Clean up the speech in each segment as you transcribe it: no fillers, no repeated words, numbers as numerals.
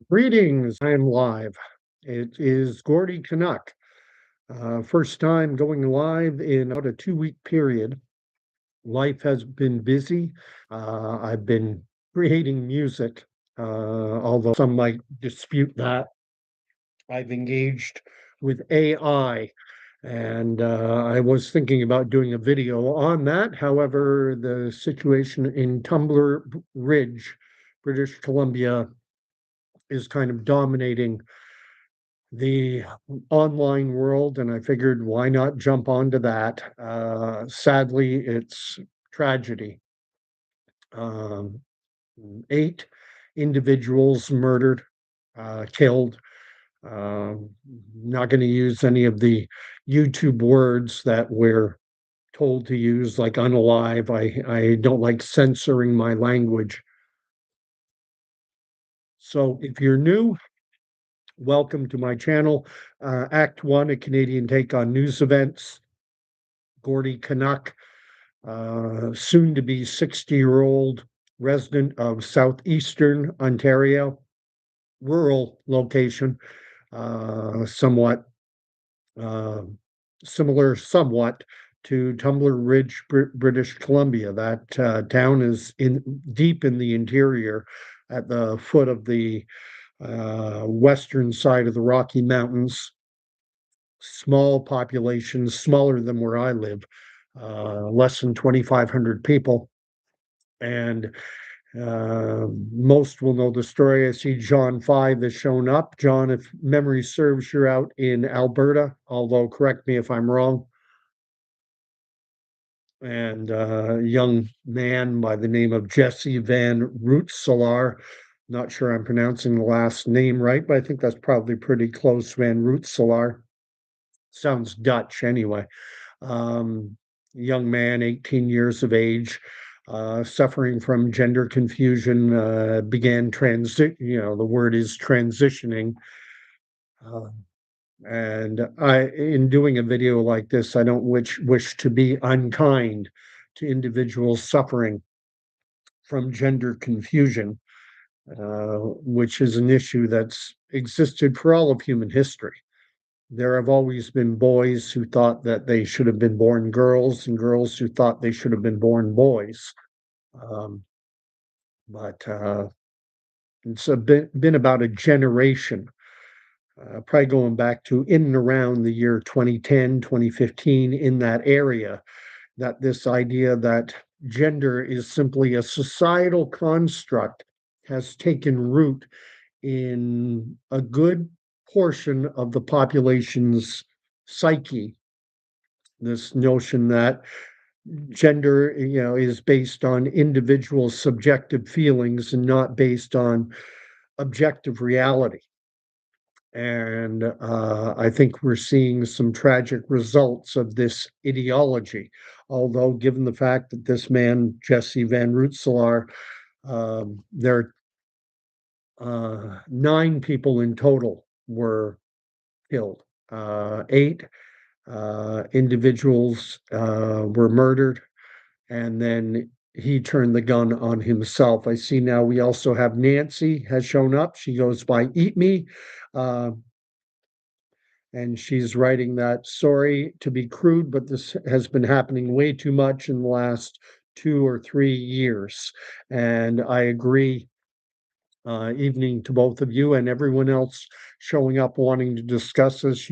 Greetings, I am live. It is Gordy Canuck. First time going live in about a 2 week period. Life has been busy. I've been creating music, although some might dispute that. I've engaged with AI, and I was thinking about doing a video on that. However, the situation in Tumbler Ridge, British Columbia, is kind of dominating the online world, and I figured why not jump onto that. Sadly, it's tragedy. Um, 8 individuals murdered, killed. Um, Not going to use any of the YouTube words that we're told to use, like unalive. I don't like censoring my language. So if you're new, welcome to my channel. Act One, a Canadian take on news events. Gordy Canuck, soon to be 60-year-old resident of southeastern Ontario, rural location, somewhat uh, similar, somewhat to Tumbler Ridge, British Columbia. That town is in deep in the interior, at the foot of the western side of the Rocky Mountains. Small population, smaller than where I live, less than 2,500 people. And most will know the story. I see John 5 has shown up. John, if memory serves, you're out in Alberta, although correct me if I'm wrong. And a young man by the name of Jesse Van Rootselaar. Not sure I'm pronouncing the last name right, but I think that's probably pretty close. Van Rootselaar. Sounds Dutch anyway. Um, Young man, 18 years of age, suffering from gender confusion, began the word is transitioning. Uh, and in doing a video like this, I don't wish to be unkind to individuals suffering from gender confusion, which is an issue that's existed for all of human history. There have always been boys who thought that they should have been born girls and girls who thought they should have been born boys. Um, but it's been about a generation, probably going back to in and around the year 2010, 2015, in that area, that this idea that gender is simply a societal construct has taken root in a good portion of the population's psyche. This notion that gender, is based on individual subjective feelings and not based on objective reality. And I think we're seeing some tragic results of this ideology. Although, given the fact that this man, Jesse Van Rootselaar, there are 9 people in total were killed. 8 individuals were murdered, and then he turned the gun on himself. I see now we also have Nancy has shown up. She goes by Eat Me. Uh, and she's writing that, sorry to be crude, but this has been happening way too much in the last 2 or 3 years. And I agree. Evening to both of you and everyone else showing up wanting to discuss this.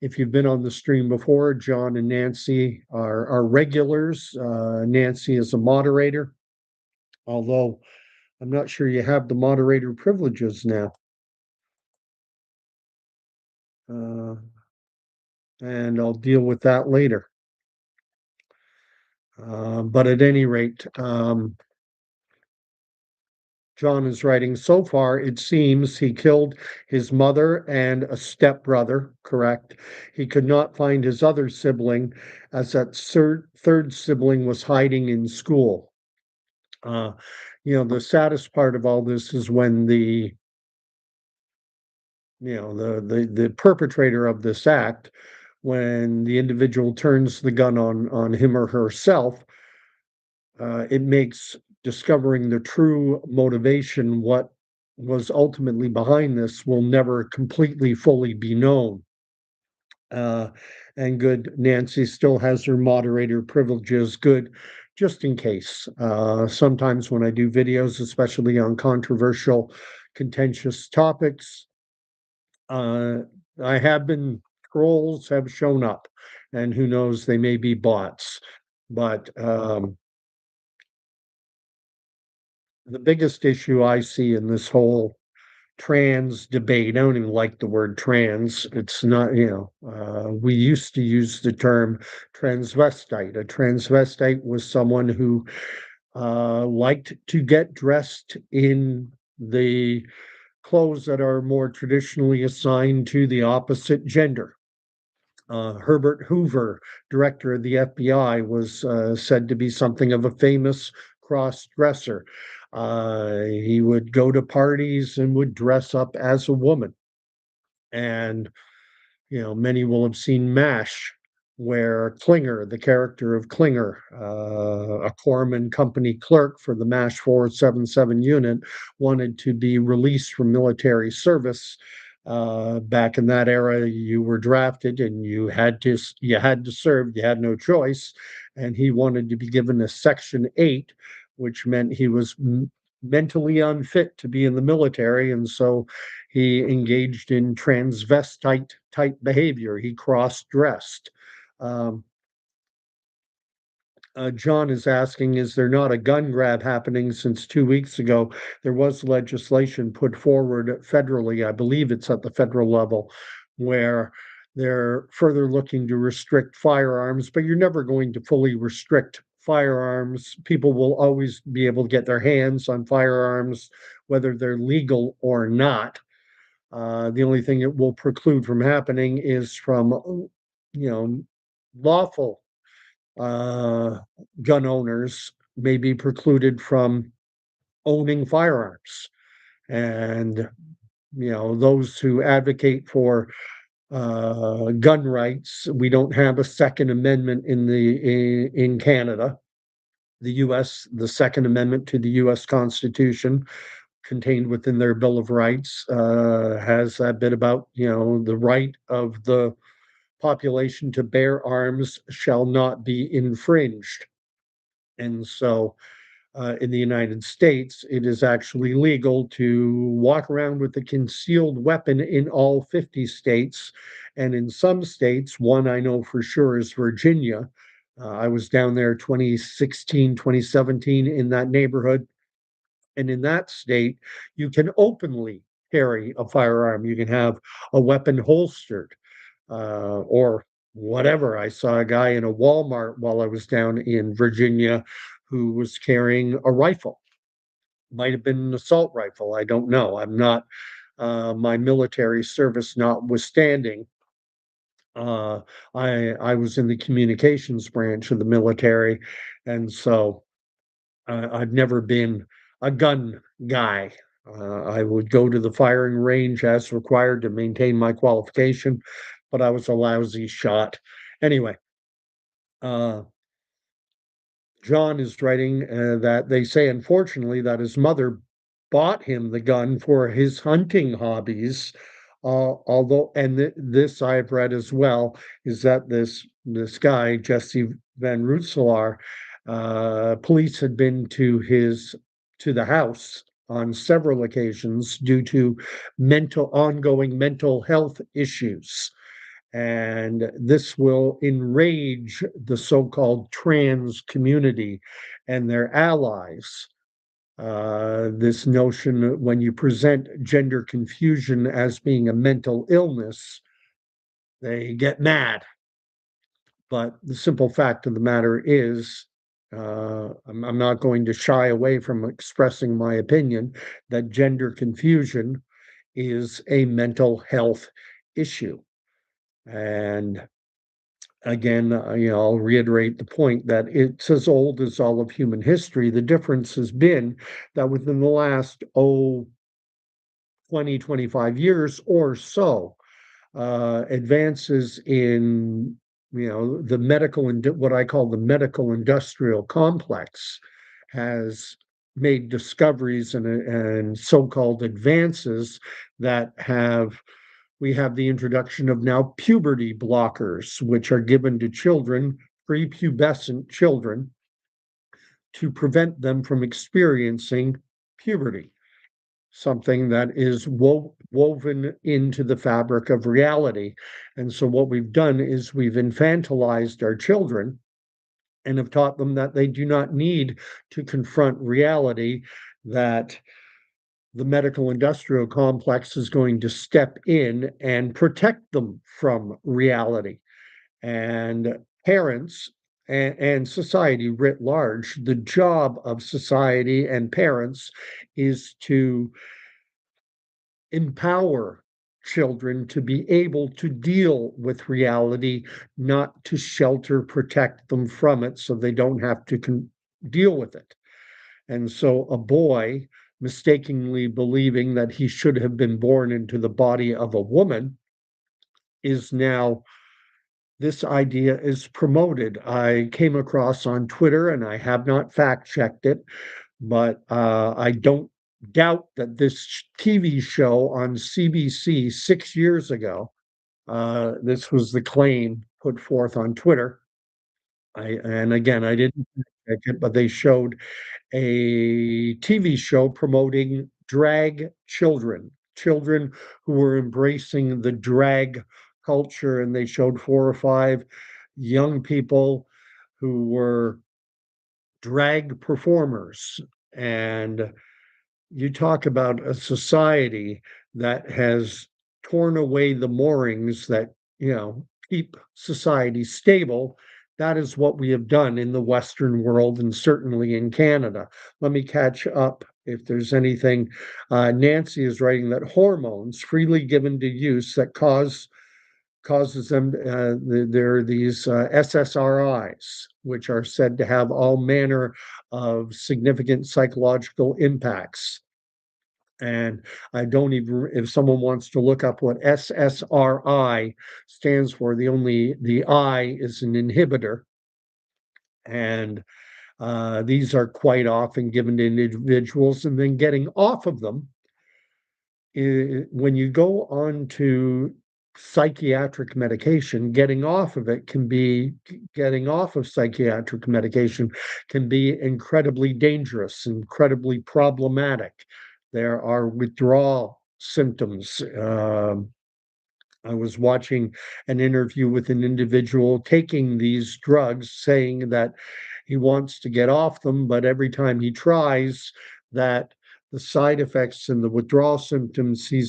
If you've been on the stream before, John and Nancy are regulars. Nancy is a moderator, although I'm not sure you have the moderator privileges now. Uh, and I'll deal with that later. But at any rate, John is writing, so far, it seems he killed his mother and a stepbrother, correct? He could not find his other sibling, as that third sibling was hiding in school. The saddest part of all this is when the perpetrator of this act, when the individual turns the gun on him or herself, it makes discovering the true motivation, what was ultimately behind this will never completely fully be known. Uh, and good Nancy still has her moderator privileges, good just in case. Sometimes when I do videos, especially on controversial, contentious topics, uh, I have been trolls have shown up, and who knows, they may be bots. But the biggest issue I see in this whole trans debate. I don't even like the word trans. It's not, we used to use the term transvestite. A transvestite was someone who liked to get dressed in the clothes that are more traditionally assigned to the opposite gender. Herbert Hoover, director of the FBI, was said to be something of a famous cross dresser. He would go to parties and would dress up as a woman. And many will have seen MASH, where Klinger, the character of Klinger, a Corman Company clerk for the MASH 477 unit, wanted to be released from military service. Back in that era, you were drafted and you had to serve. You had no choice, and he wanted to be given a Section 8, which meant he was mentally unfit to be in the military, and so he engaged in transvestite type behavior. He cross dressed. Um, John is asking, is there not a gun grab happening since 2 weeks ago? There was legislation put forward federally, I believe it's at the federal level, where they're further looking to restrict firearms, but you're never going to fully restrict firearms. People will always be able to get their hands on firearms, whether they're legal or not. The only thing it will preclude from happening is from, lawful uh, gun owners may be precluded from owning firearms. And, those who advocate for gun rights, we don't have a Second Amendment in Canada. The Second Amendment to the U.S. Constitution, contained within their Bill of Rights, has that bit about the right of the population to bear arms shall not be infringed. And so in the United States, it is actually legal to walk around with a concealed weapon in all 50 states. And in some states, one I know for sure is Virginia. I was down there 2016, 2017 in that neighborhood. And in that state, you can openly carry a firearm. You can have a weapon holstered or whatever. I saw a guy in a Walmart while I was down in Virginia who was carrying a rifle. Might have been an assault rifle. I don't know. I'm not, my military service notwithstanding. Uh, I was in the communications branch of the military, and so I've never been a gun guy. I would go to the firing range as required to maintain my qualification, but I was a lousy shot. Anyway, uh, John is writing that they say, unfortunately, that his mother bought him the gun for his hunting hobbies. Although, and this I've read as well, is that this guy Jesse Van Rootselaar, police had been to the house on several occasions due to ongoing mental health issues. And this will enrage the so-called trans community and their allies. This notion that when you present gender confusion as being a mental illness, they get mad. But the simple fact of the matter is, I'm not going to shy away from expressing my opinion that gender confusion is a mental health issue. And again, I'll reiterate the point that it's as old as all of human history. The difference has been that within the last, 20, 25 years or so, advances in, the medical and what I call the medical industrial complex has made discoveries and so-called advances that we have the introduction of now puberty blockers, which are given to children, prepubescent children, to prevent them from experiencing puberty, something that is woven into the fabric of reality. And so, what we've done is we've infantilized our children and have taught them that they do not need to confront reality, that the medical industrial complex is going to step in and protect them from reality. And parents and society writ large, the job of society and parents is to empower children to be able to deal with reality, not to shelter, protect them from it so they don't have to deal with it. And so a boy mistakenly believing that he should have been born into the body of a woman is now, this idea is promoted. I came across on Twitter, and I have not fact checked it, but I don't doubt that this TV show on CBC 6 years ago, this was the claim put forth on Twitter. And again, I didn't check it, but they showed a TV show promoting drag children, children who were embracing the drag culture, and they showed 4 or 5 young people who were drag performers. And you talk about a society that has torn away the moorings that, keep society stable. That is what we have done in the Western world and certainly in Canada. Let me catch up if there's anything. Nancy is writing that hormones freely given to use that causes them, there are these SSRIs, which are said to have all manner of significant psychological impacts. And I don't even, if someone wants to look up what SSRI stands for, the I is an inhibitor. And these are quite often given to individuals, and then getting off of them, when you go on to psychiatric medication, getting off of psychiatric medication can be incredibly dangerous, incredibly problematic. There are withdrawal symptoms. I was watching an interview with an individual taking these drugs, saying that he wants to get off them, but every time he tries, that the side effects and the withdrawal symptoms he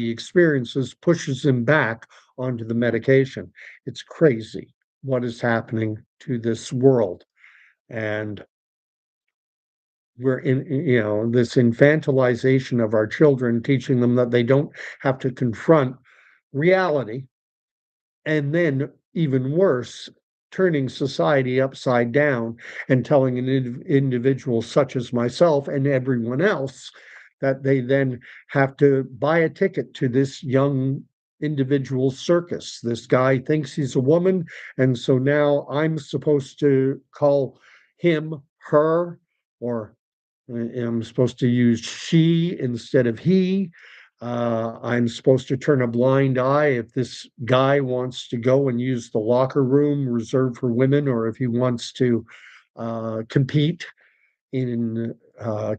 experiences pushes him back onto the medication. It's crazy what is happening to this world. And we're in, this infantilization of our children, teaching them that they don't have to confront reality. And then, even worse, turning society upside down and telling an individual such as myself and everyone else that they then have to buy a ticket to this young individual circus. This guy thinks he's a woman, and so now I'm supposed to call him her, or I'm supposed to use she instead of he. I'm supposed to turn a blind eye if this guy wants to go and use the locker room reserved for women, or if he wants to compete in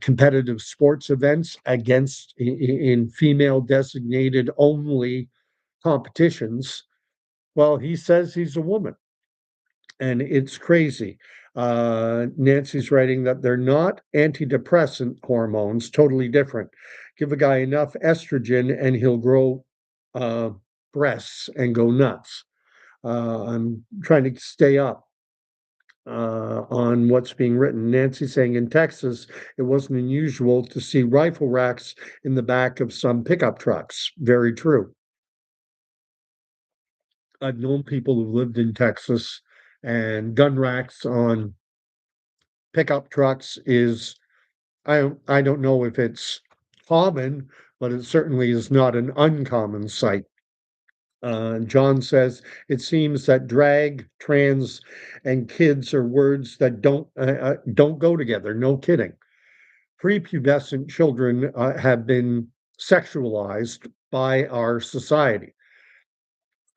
competitive sports events against in female designated only competitions. Well, he says he's a woman, and it's crazy. Nancy's writing that they're not antidepressant hormones, totally different. Give a guy enough estrogen and he'll grow uh, breasts and go nuts. I'm trying to stay up on what's being written. Nancy saying in Texas, it wasn't unusual to see rifle racks in the back of some pickup trucks. Very true. I've known people who lived in Texas, and gun racks on pickup trucks is, I don't know if it's common, but it certainly is not an uncommon sight. John says, it seems that drag, trans, and kids are words that don't go together. No kidding. Prepubescent children have been sexualized by our society.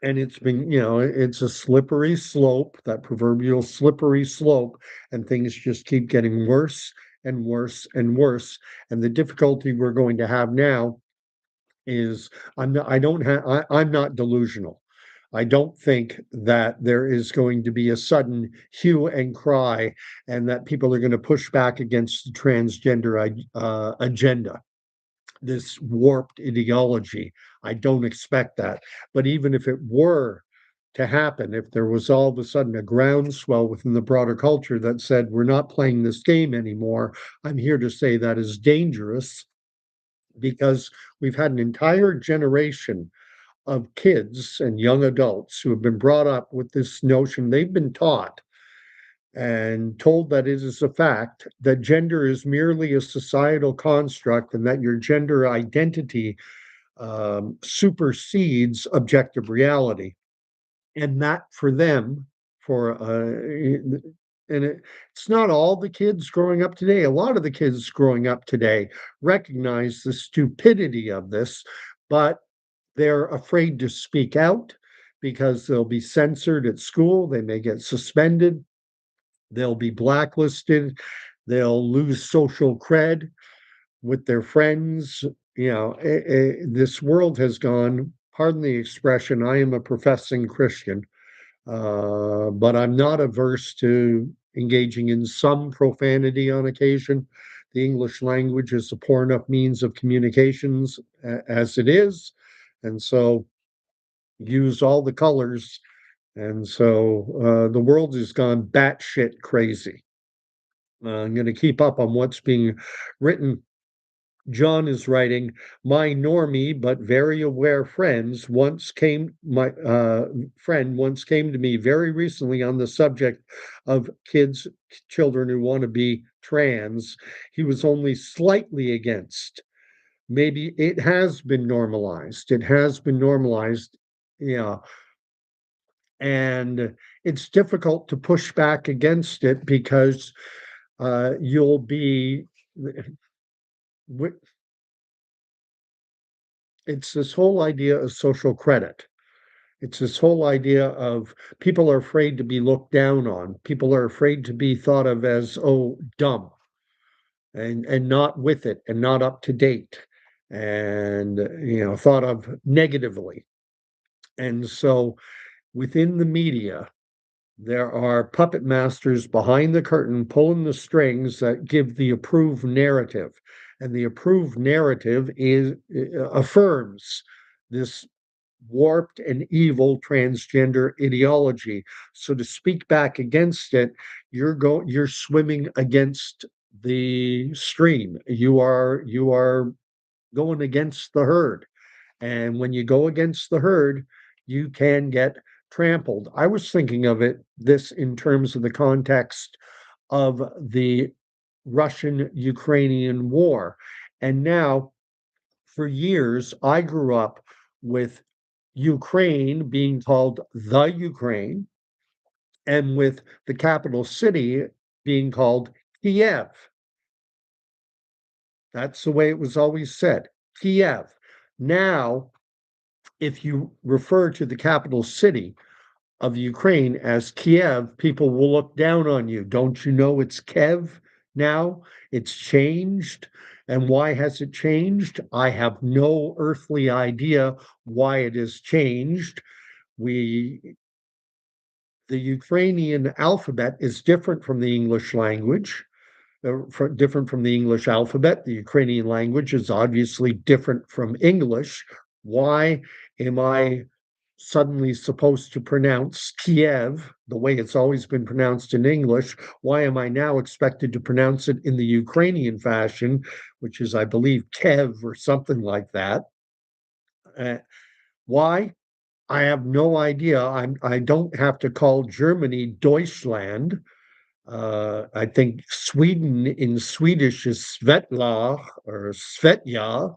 And it's been, it's a slippery slope, that proverbial slippery slope, and things just keep getting worse and worse and worse. And the difficulty we're going to have now is I'm not delusional. I don't think that there is going to be a sudden hue and cry and that people are going to push back against the transgender agenda, this warped ideology. I don't expect that. But even if it were to happen, if there was all of a sudden a groundswell within the broader culture that said, we're not playing this game anymore, I'm here to say that is dangerous, because we've had an entire generation of kids and young adults who have been brought up with this notion. They've been taught and told that it is a fact that gender is merely a societal construct and that your gender identity supersedes objective reality. And that for them, it's not all the kids growing up today. A lot of the kids growing up today recognize the stupidity of this, but they're afraid to speak out because they'll be censored at school. They may get suspended. They'll be blacklisted. They'll lose social cred with their friends. This world has gone, pardon the expression, I am a professing Christian, but I'm not averse to engaging in some profanity on occasion. The English language is a poor enough means of communications as it is. And so use all the colors. And so the world has gone batshit crazy. I'm going to keep up on what's being written. John is writing, my normie but very aware friend once came to me very recently on the subject of children who want to be trans. He was only slightly against. Maybe it has been normalized. It has been normalized. Yeah. And it's difficult to push back against it because you'll be it's this whole idea of social credit. It's this whole idea of people are afraid to be looked down on. People are afraid to be thought of as, oh, dumb and not with it and not up to date and, thought of negatively. And so within the media, there are puppet masters behind the curtain pulling the strings that give the approved narrative. And the approved narrative affirms this warped and evil transgender ideology. So to speak back against it, you're swimming against the stream. You are going against the herd. And when you go against the herd, you can get trampled. I was thinking of this in terms of the context of the Russian Ukrainian war. And now, for years, I grew up with Ukraine being called the Ukraine and with the capital city being called Kiev. That's the way it was always said, Kiev. Now, if you refer to the capital city of Ukraine as Kiev, people will look down on you. Don't you know it's Kiev now? It's changed. And why has it changed? I have no earthly idea why it has changed. The Ukrainian alphabet is different from the English language, different from the English alphabet. The Ukrainian language is obviously different from English. Why am I suddenly supposed to pronounce Kiev the way it's always been pronounced in English? Why am I now expected to pronounce it in the Ukrainian fashion, which is, I believe, Kev or something like that? Why? I have no idea. I don't have to call Germany Deutschland. I think Sweden in Swedish is Svetla or Svetja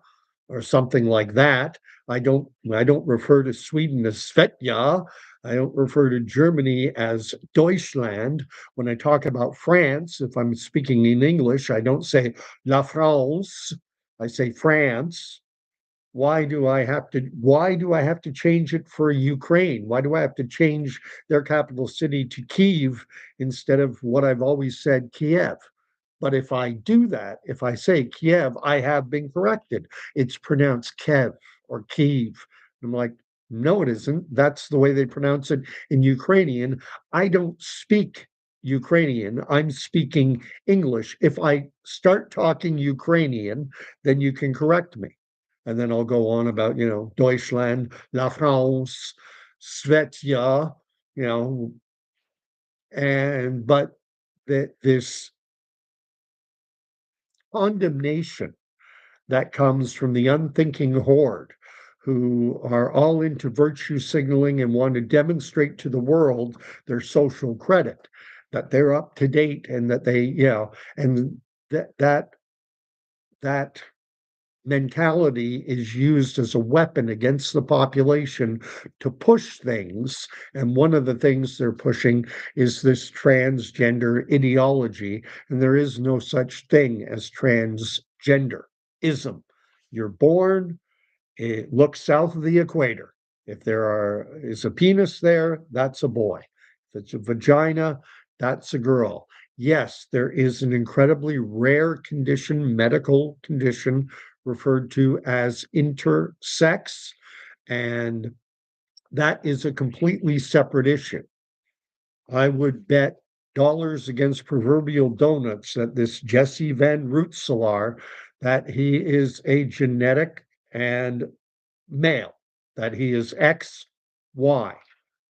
or something like that. I don't refer to Sweden as Svetja. I don't refer to Germany as Deutschland. When I talk about France, if I'm speaking in English, I don't say La France. I say France. Why do I have to change it for Ukraine? Why do I have to change their capital city to Kyiv instead of what I've always said, Kiev? But if I do that, if I say Kiev, I have been corrected. It's pronounced Kev or Kiev. I'm like, no, it isn't. That's the way they pronounce it in Ukrainian. I don't speak Ukrainian. I'm speaking English. If I start talking Ukrainian, then you can correct me. And then I'll go on about, Deutschland, La France, Svetja, you know, but this condemnation that comes from the unthinking horde who are all into virtue signaling and want to demonstrate to the world their social credit, that they're up to date and that and that mentality is used as a weapon against the population to push things. And one of the things they're pushing is this transgender ideology. And there is no such thing as transgenderism. You're born, look south of the equator. If is a penis there, that's a boy. If it's a vagina, that's a girl. Yes, there is an incredibly rare condition, medical condition, referred to as intersex, and that is a completely separate issue. I would bet dollars against proverbial donuts that this Jesse Van Rootselaar, that he is a genetic and male, that he is XY,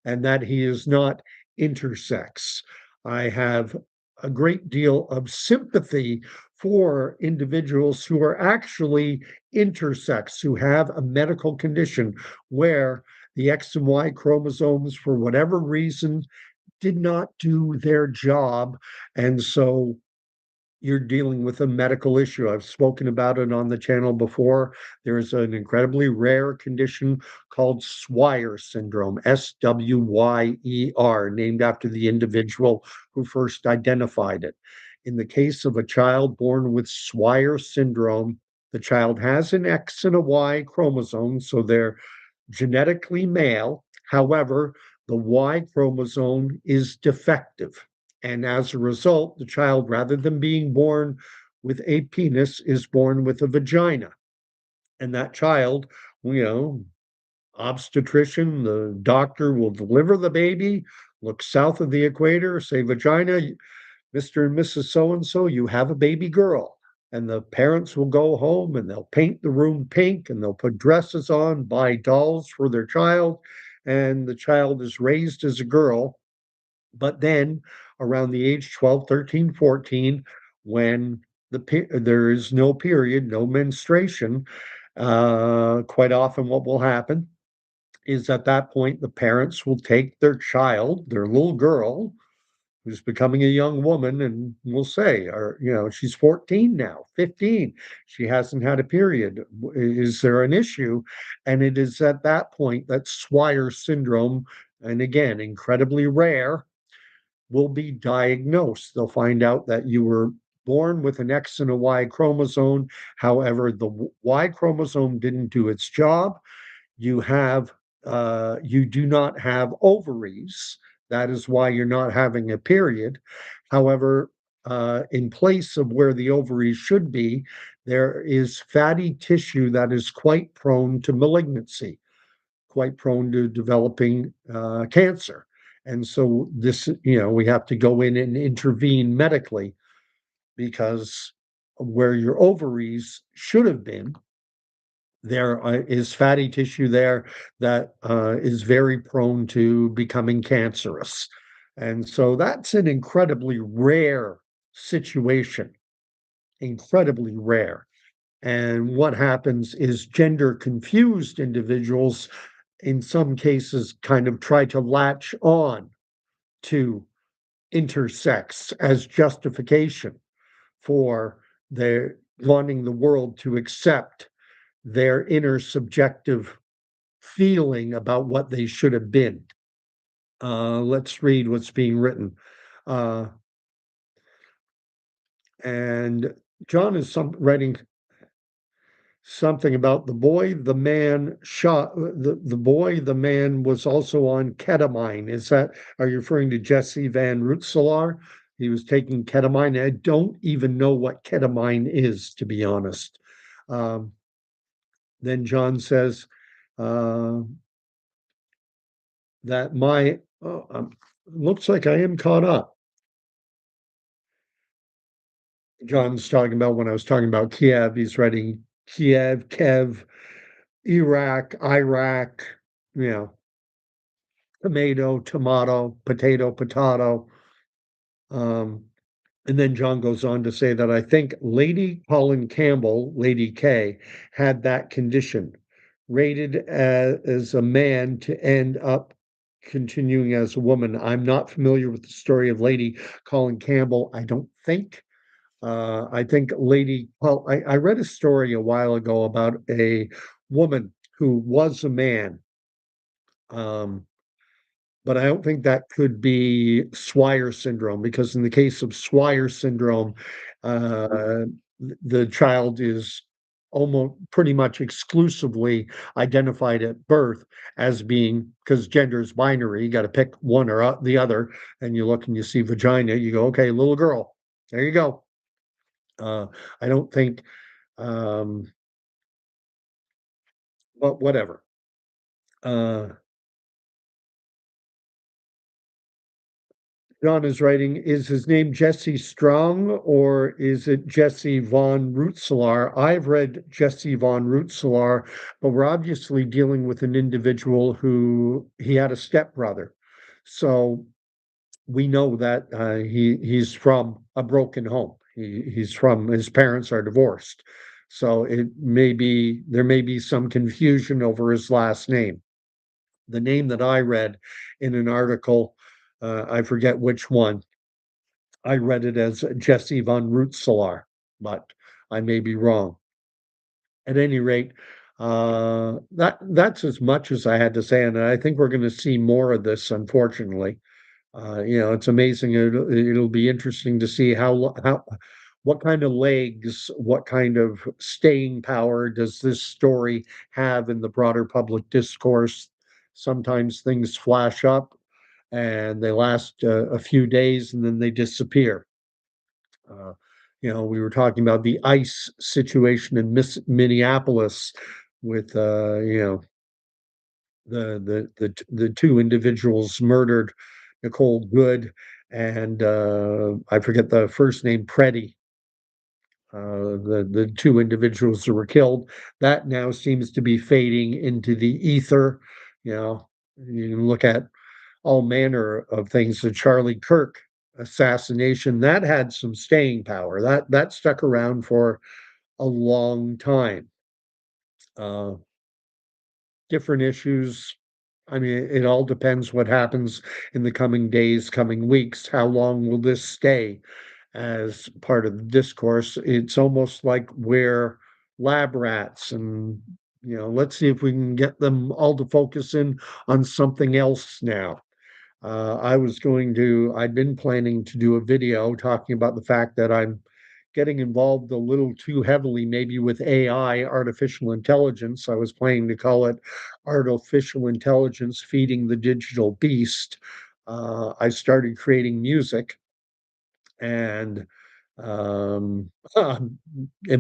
and that he is not intersex. I have a great deal of sympathy for individuals who are actually intersex, who have a medical condition where the X and Y chromosomes, for whatever reason, did not do their job. And so you're dealing with a medical issue. I've spoken about it on the channel before. There is an incredibly rare condition called Swyer syndrome, Swyer, named after the individual who first identified it. In the case of a child born with Swyer syndrome, the child has an X and a Y chromosome, so they're genetically male. However, the Y chromosome is defective. And as a result, the child, rather than being born with a penis, is born with a vagina. And that child, you know, obstetrician, the doctor will deliver the baby, look south of the equator, say, vagina, Mr. and Mrs. So and so, you have a baby girl. And the parents will go home and they'll paint the room pink and they'll put dresses on, buy dolls for their child. And the child is raised as a girl. But then around the age 12, 13, 14, when there is no period, no menstruation, quite often what will happen is at that point, the parents will take their child, their little girl, who's becoming a young woman, and will say, or, she's 14 now, 15. She hasn't had a period. Is there an issue? And it is at that point that Swyer syndrome, and again, incredibly rare, will be diagnosed. They'll find out that you were born with an X and a Y chromosome. However, the Y chromosome didn't do its job. You do not have ovaries. That is why you're not having a period. However, in place of where the ovaries should be, there is fatty tissue that is quite prone to malignancy, quite prone to developing cancer. And so we have to go in and intervene medically because where your ovaries should have been, there is fatty tissue there that is very prone to becoming cancerous. And so that's an incredibly rare situation, incredibly rare. And what happens is gender confused individuals, in some cases, kind of try to latch on to intersex as justification for their wanting the world to accept their inner subjective feeling about what they should have been. Let's read what's being written. Uh, and John is writing something about the boy, the man shot the boy, the man was also on ketamine. Is that, are you referring to Jesse Van Rootselaar? He was taking ketamine. I don't even know what ketamine is, to be honest. Um, then John says uh, that looks like I am caught up. John's talking about when I was talking about Kiev, he's writing Kiev, Kev, Iraq, Iraq, you know, tomato, tomato, potato, potato. Um, and then John goes on to say that I think Lady Colin Campbell, Lady K, had that condition, rated as a man to end up continuing as a woman. I'm not familiar with the story of Lady Colin Campbell. I don't think. I think well, I read a story a while ago about a woman who was a man. Um, but I don't think that could be Swire syndrome, because in the case of Swire syndrome, uh, the child is almost pretty much exclusively identified at birth as being, because gender is binary. You got to pick one or the other, and you look and you see vagina. You go, okay, little girl. There you go. I don't think, um, but whatever. Uh, John is writing, is his name Jesse Strong or is it Jesse von Rootselaar? I've read Jesse von Rootselaar, but we're obviously dealing with an individual who he had a stepbrother. So we know that he's from a broken home. He's from, his parents are divorced. So there may be some confusion over his last name. The name that I read in an article, I forget which one, I read it as Jesse von Rootselaar, but I may be wrong. At any rate, that's as much as I had to say, and I think we're going to see more of this. Unfortunately, it's amazing. It'll be interesting to see how what kind of legs, what kind of staying power does this story have in the broader public discourse. Sometimes things flash up and they last a few days and then they disappear. Uh, we were talking about the ICE situation in Minneapolis with the two individuals murdered, Nicole Good and I forget the first name, Preddy. The two individuals that were killed. That now seems to be fading into the ether. You know, you can look at all manner of things. The Charlie Kirk assassination, that had some staying power. That stuck around for a long time. Uh, Different issues. I mean, it all depends what happens in the coming days, coming weeks. How long will this stay as part of the discourse? It's almost like we're lab rats, and let's see if we can get them all to focus in on something else now. I'd been planning to do a video talking about the fact that I'm getting involved a little too heavily, maybe with AI, artificial intelligence. I was planning to call it Artificial Intelligence Feeding the Digital Beast. I started creating music and am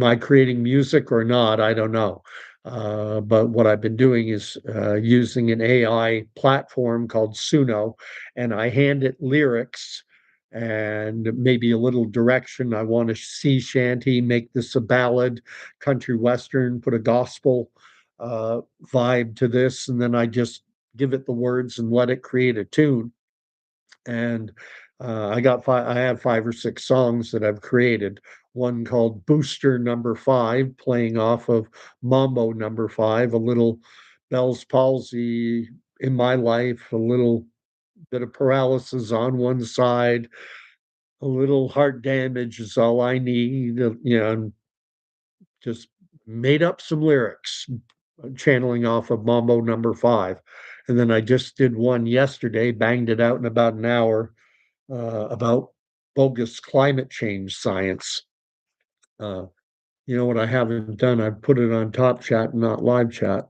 I creating music or not? I don't know. But what I've been doing is using an AI platform called Suno, and I hand it lyrics and maybe a little direction. I want a sea shanty, make this a ballad, country western, put a gospel uh, vibe to this, and then I just give it the words and let it create a tune. And I have 5 or 6 songs that I've created. One called Booster Number 5, playing off of Mambo Number 5, a little Bell's palsy in my life, a little bit of paralysis on one side, a little heart damage is all I need. And just made up some lyrics. channeling off of Mambo Number 5. And then I just did one yesterday, banged it out in about an hour, about bogus climate change science. Uh, you know what I haven't done? I've put it on Top Chat, not Live Chat.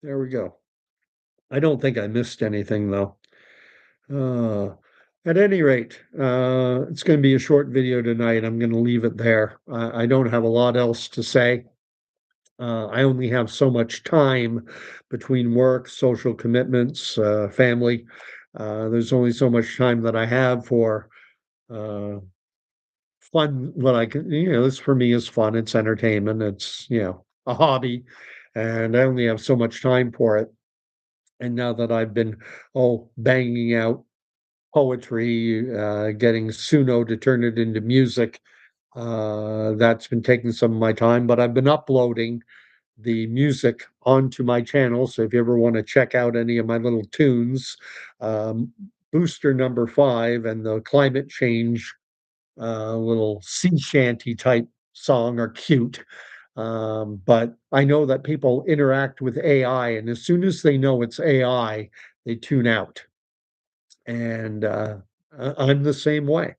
There we go. I don't think I missed anything though. Uh, at any rate, it's going to be a short video tonight. I'm going to leave it there. I don't have a lot else to say. I only have so much time between work, social commitments, family. There's only so much time that I have for uh, fun. What I can, this for me is fun. It's entertainment. It's, a hobby. And I only have so much time for it. And now that I've been, banging out poetry, getting Suno to turn it into music, that's been taking some of my time, but I've been uploading the music onto my channel. So if you ever want to check out any of my little tunes, um, Booster Number 5 and the climate change little sea shanty type song are cute. But I know that people interact with AI, and as soon as they know it's AI, they tune out. And I'm the same way.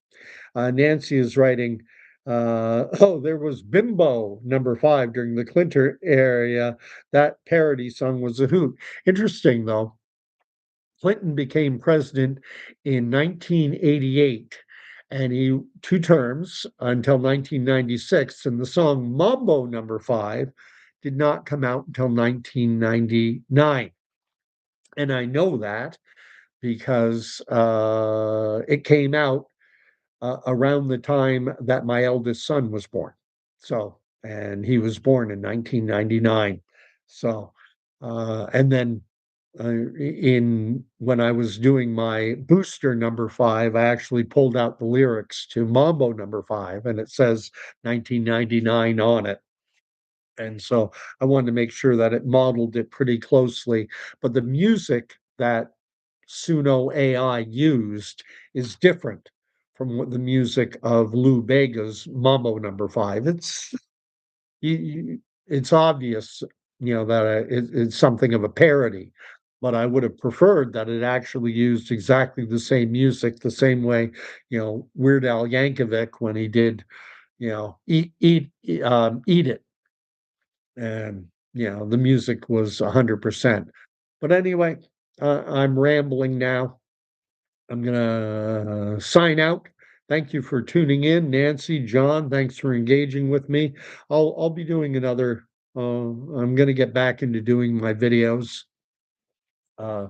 Nancy is writing, oh, there was Bimbo Number 5 during the Clinton area. That parody song was a hoot. Interesting, though. Clinton became president in 1988, and he 2 terms until 1996. And the song Mambo Number 5 did not come out until 1999. And I know that because it came out around the time that my eldest son was born. So, and he was born in 1999. So, and then in when I was doing my Booster Number 5, I actually pulled out the lyrics to Mambo Number 5, and it says 1999 on it. And so I wanted to make sure that it modeled it pretty closely. But the music that Suno AI used is different from what the music of Lou Bega's Mambo Number 5. It's obvious, that it's something of a parody, but I would have preferred that it actually used exactly the same music, the same way, Weird Al Yankovic when he did, Eat It, and the music was 100%. But anyway, I'm rambling now. I'm gonna sign out. Thank you for tuning in, Nancy, John. Thanks for engaging with me. I'll be doing another. I'm gonna get back into doing my videos, uh,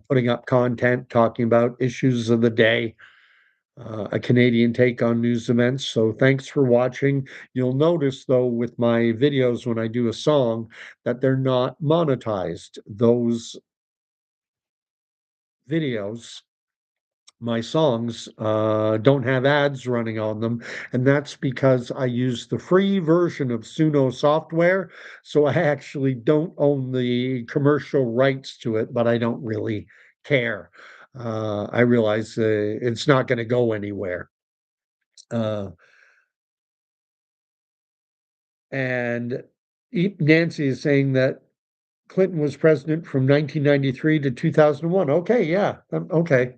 putting up content, talking about issues of the day, a Canadian take on news events. So thanks for watching. You'll notice though with my videos when I do a song that they're not monetized. Those videos, my songs, don't have ads running on them, and that's because I use the free version of Suno software, so I actually don't own the commercial rights to it, but I don't really care. I realize, it's not gonna go anywhere. Uh, and Nancy is saying that Clinton was president from 1993 to 2001. Okay, yeah, okay.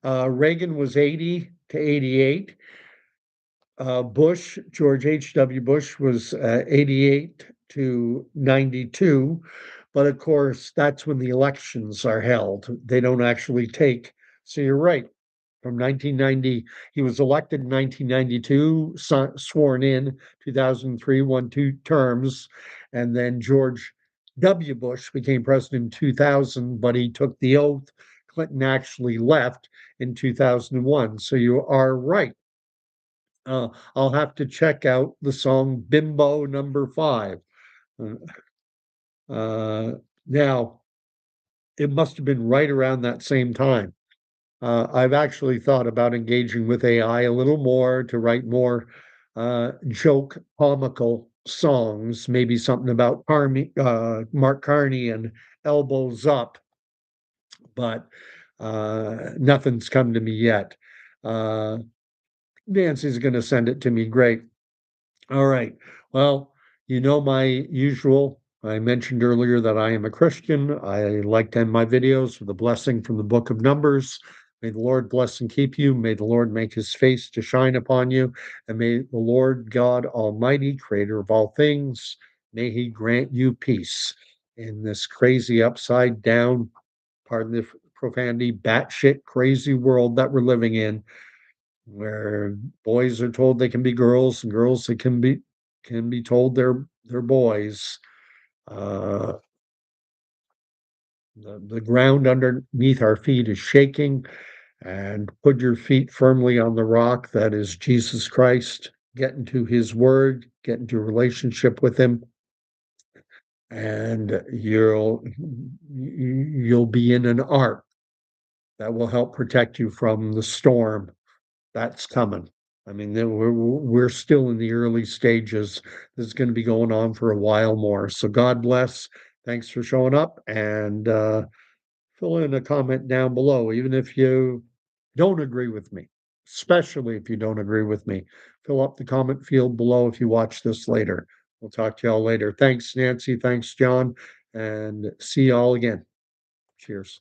Reagan was 80 to 88. George H.W. Bush was 88 to 92. But of course, that's when the elections are held. They don't actually take. So you're right. From 1990, he was elected in 1992, sworn in 2003, won 2 terms. And then George W. Bush became president in 2000, but he took the oath. Clinton actually left in 2001. So you are right. I'll have to check out the song Bimbo Number 5. Uh, now, it must have been right around that same time. I've actually thought about engaging with AI a little more to write more joke, comical songs, maybe something about Mark Carney and Elbows Up, but nothing's come to me yet. Uh, Nancy's going to send it to me. Great. All right. Well, You know my usual. I mentioned earlier that I am a Christian. I like to end my videos with a blessing from the book of Numbers. May the Lord bless and keep you. May the Lord make his face to shine upon you. And may the Lord God Almighty, creator of all things, may he grant you peace in this crazy upside down, pardon the profanity, batshit crazy world that we're living in, where boys are told they can be girls and girls that can be told they're boys. Uh, the ground underneath our feet is shaking, and put your feet firmly on the rock that is Jesus Christ. Get into his word, get into a relationship with him, and you'll be in an ark that will help protect you from the storm that's coming. I mean, we're still in the early stages. This is going to be going on for a while more. So God bless. Thanks for showing up, and fill in a comment down below, even if you don't agree with me, especially if you don't agree with me. Fill up the comment field below if you watch this later. We'll talk to y'all later. Thanks, Nancy. Thanks, John. And see y'all again. Cheers.